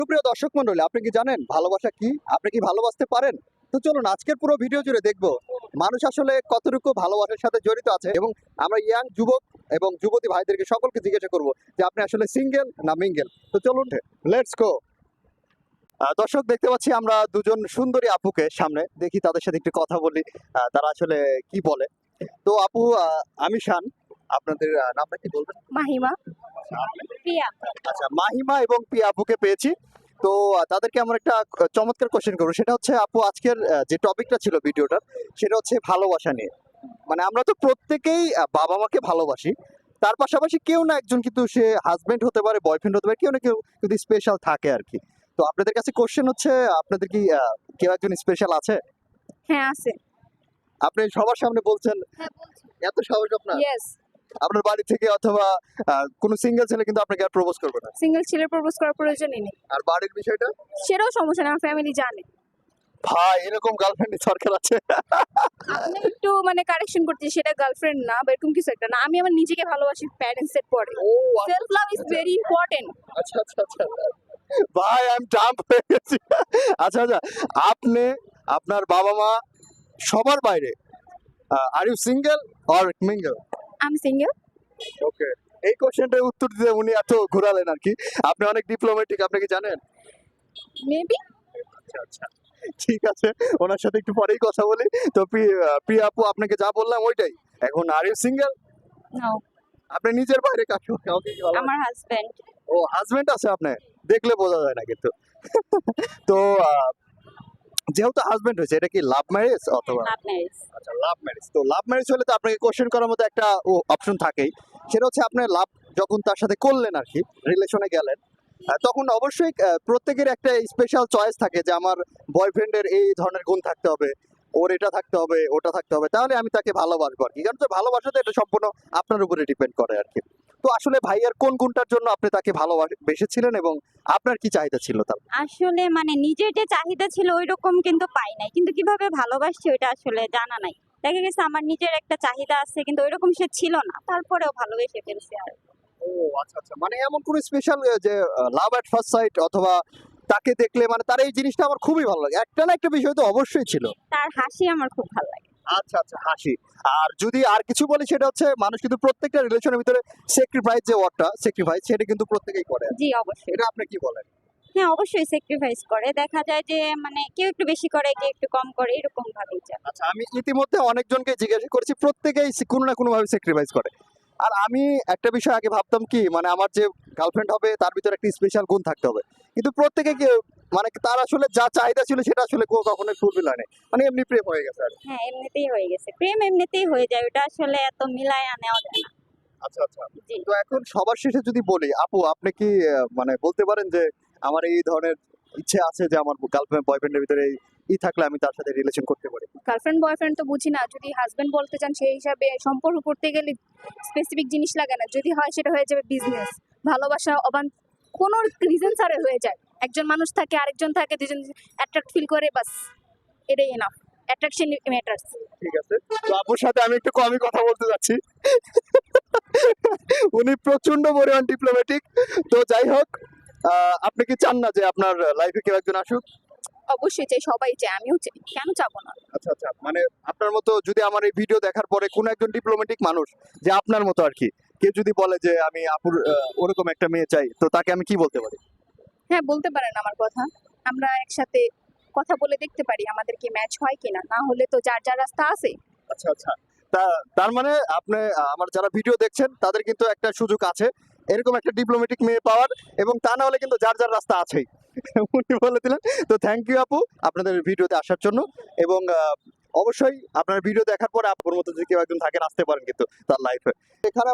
সুপ্রিয় দর্শক মন্ডলী, আপনি কি জানেন ভালোবাসা কি? আপনি কি ভালোবাসতে পারেন? তো চলুন আজকের পুরো ভিডিও জুড়ে দেখব মানুষ আসলে কতটুকু ভালোবাসার সাথে জড়িত আছে, এবং আমরা ইয়াং যুবক এবং যুবতী ভাইদেরকে সকলকে জিজ্ঞাসা করব যে আপনি আসলে সিঙ্গেল না মিঙ্গেল। তো চলুন লেটস গো। দর্শক, দেখতে পাচ্ছি আমরা দুজন সুন্দরী আপুকে সামনে, দেখি তাদের সাথে একটু কথা বলি, তারা আসলে কি বলে। তো আপু, আমি শান, আপনাদের নামটা কি বলবেন? মাহিমা, প্রিয়া। আচ্ছা, মাহিমা এবং পিয়া আপুকে পেয়েছি। তো তাদেরকে আমরা একটা চমৎকার কোশ্চেন করবো, সেটা হচ্ছে আপু আজকের যে টপিকটা ছিল ভিডিওটার, সেটা হচ্ছে ভালোবাসা নিয়ে। মানে আমরা তো প্রত্যেকেই বাবা মাকে ভালোবাসি, তার পাশাপাশি কেউ না একজন কিন্তু সে হাজবেন্ড হতে পারে, বয়ফ্রেন্ড হতে পারে, কেউ না কেউ কিন্তু স্পেশাল থাকে আর কি। তো আপনাদের কাছে কোশ্চেন হচ্ছে, আপনাদের কি কেউ একজন স্পেশাল আছে? হ্যাঁ, আছে। আপনি সবার সামনে বলছেন, হ্যাঁ, বলছি। এত সাহস আপনার? ইয়েস। আপনার বাড়ি থেকে অথবা কোনো সিঙ্গেল ছেলে কিন্তু আপনাকে আর প্রপোজ করবে না? সিঙ্গেল ছেলের প্রপোজ করার প্রয়োজনই নেই। আর বাড়ির বিষয়টা? সেটাও সমস্যা না, আমার ফ্যামিলি জানে। ভাই, এরকম গার্লফ্রেন্ড সরকার আছে? আপনি একটু মানে কারেকশন করতে, সেটা গার্লফ্রেন্ড না বা এরকম কিছু একটা না। আমি আমার নিজেকে ভালোবাসি প্যারেন্টস এর পরে। ও self love is very important. আচ্ছা আচ্ছা আচ্ছা। ভাই, আমি ডাম্প হয়ে গেছি। আচ্ছা আচ্ছা, আপনি আপনার বাবা মা সবার বাইরে are you single or mingle? আমি সিঙ্গেল। ওকে, এই কোশ্চেনটার উত্তর দিতে উনি এত ঘোরালেন আর কি। আপনি অনেক ডিপ্লোম্যাটিক, আপনি কি জানেন? মেবি। আচ্ছা আচ্ছা, ঠিক আছে, ওনার সাথে একটু পরেই কথা বলি। তো প্রিয়া আপু, আপনাকে যা বললাম ওইটাই। এখন আর ইউ সিঙ্গেল? নো। আপনি নিজের বাইরে কাউকে কি ভালো? আমার হাজবেন্ড। ও, হাজবেন্ড আছে আপনার? দেখলে বোঝা যায় না কিন্তু। তো যেহেতু হাজবেন্ড হয়েছে, এটা কি লাভ ম্যারেজ অথবা? Love marriage. আচ্ছা, লাভ ম্যারেজ। তো লাভ ম্যারেজ হলে তো আপনাকে কোশ্চেন করার মতো একটা অপশন থাকেই, সেটা হচ্ছে আপনি লাভ যখন তার সাথে করলেন আর কি, রিলেশনে গেলেন, তখন অবশ্যই প্রত্যেকের একটা স্পেশাল চয়েস থাকে যে আমার বয়ফ্রেন্ডের এই ধরনের গুণ থাকতে হবে, ওর এটা থাকতে হবে, ওটা থাকতে হবে, তাহলে আমি তাকে ভালোবাসবো আর কি। কারণ তো ভালোবাসাতে এটা সম্পূর্ণ আপনার উপরে ডিপেন্ড করে আর কি। তো আসলে ভাইয়ার কোন গুণটার জন্য আপনি তাকে ভালোবেসেছিলেন, এবং আপনার কি চাহিদা ছিল তার? আসলে মানে নিজের যে চাহিদা ছিল ওইরকম কিন্তু পাই নাই, কিন্তু কিভাবে ভালোবাসছি ওইটা আসলে জানা নাই। দেখা গেছে আমার নিজের একটা চাহিদা আছে, কিন্তু ওইরকম সে ছিল না, তারপরেও ভালোবেসে ফেলছি। আর ও আচ্ছা আচ্ছা, মানে এমন কোন স্পেশাল যে লাভ এট ফার্স্ট সাইট, অথবা তাকে দেখলে মানে তার এই জিনিসটা আমার খুবই ভালো লাগে, একটা না একটা বিষয় তো অবশ্যই ছিল। তার হাসি আমার খুব ভালো লাগে। আচ্ছা আচ্ছা, হাসি। আর যদি আর কিছু বলি, সেটা হচ্ছে মানুষ কিন্তু প্রত্যেকটা রিলেশনের ভিতরে স্যাক্রিফাইস, যে ওয়ার্ডটা স্যাক্রিফাইস, সেটা কিন্তু প্রত্যেকেই করে। জি, অবশ্যই। এটা আপনি কি বলেন? হ্যাঁ, অবশ্যই স্যাক্রিফাইস করে। দেখা যায় যে মানে কেউ একটু বেশি করে, কেউ একটু কম করে, এরকম ভাবেই যায়। আচ্ছা, আমি ইতিমধ্যে অনেকজনকে জিজ্ঞাসা করেছি, প্রত্যেকেই কোনো না কোনো ভাবে স্যাক্রিফাইস করে। আর আমি একটা বিষয় আগে ভাবতাম কি, মানে আমার যে গার্লফ্রেন্ড হবে তার ভিতরে একটা স্পেশাল গুণ থাকতে হবে, কিন্তু প্রত্যেকে কি মানে তার আসলে যা চাহিদা ছিল সেটা আসলে কখনোই ফুলফিল হয় না, মানে এমনি প্রেম হয়ে গেছে আর কি। হ্যাঁ, এমনিতেই হয়ে গেছে। প্রেম এমনিতেই হয়ে যায়। ওটা আসলে এত মিলায়া নেওয়া যায় না। আচ্ছা আচ্ছা। জি। তো এখন সবার শেষে যদি বলি, আপু আপনি কি মানে বলতে পারেন যে আমার এই ধরনের ইচ্ছে আছে যে আমার গার্লফ্রেন্ড বয়ফ্রেন্ডের ভিতরে থাকলে আমি তার সাথে রিলেশন করতে পারি? গার্লফ্রেন্ড বয়ফ্রেন্ড তো বুঝি না। যদি হাজবেন্ড বলতে চান সেই হিসাবে সম্পর্ক করতে গেলে স্পেসিফিক জিনিস লাগে না। যদি হয় সেটা হয়ে যাবে বিজনেস। ভালোবাসা কোনো রিজন ছাড়া হয়ে যায়। একজন মানুষ থাকে, আরেকজন থাকে, দুজন অ্যাট্রাক্ট ফিল করে, বাস এটাই এনাফ। Attraction matters. ঠিক আছে, তো আপুর সাথে আমি একটু কমই কথা বলতে যাচ্ছি। উনি প্রচন্ড পরিমাণ ডিপ্লোম্যাটিক। তো যাই হোক, আপনি কি চান না যে আপনার লাইফে কেউ একজন আসুক? অবশ্যই চাই, সবাই চাই, আমিও চাই। কেন চাবো না? আচ্ছা আচ্ছা, মানে আপনার মতো যদি আমার এই ভিডিও দেখার পরে কোন একজন ডিপ্লোম্যাটিক মানুষ, যে আপনার মতো আর কি, কেউ যদি বলে যে আমি আপুর ওরকম একটা মেয়ে চাই, তো তাকে আমি কি বলতে পারি? হ্যাঁ, বলতে পারেন আমার কথা। আমরা একসাথে কথা বলে দেখতে পারি আমাদের কি ম্যাচ হয় কিনা। না হলে তো যার যার রাস্তা আছে। আচ্ছা আচ্ছা, তার মানে আপনি আমার যারা ভিডিও দেখছেন তাদের কিন্তু একটা সুযোগ আছে এরকম একটা ডিপ্লোম্যাটিক মেয়ে পাওয়ার, এবং তা না হলে কিন্তু যার যার রাস্তা আছেই। উনি বলে দিলেন। তো থ্যাংক ইউ আপু আপনাদের ভিডিওতে আসার জন্য, এবং অবশ্যই আপনার ভিডিও দেখার পরে আপুর মতো যদি কেউ একজন থাকেন, আসতে পারেন কিন্তু তার লাইফে। এখানে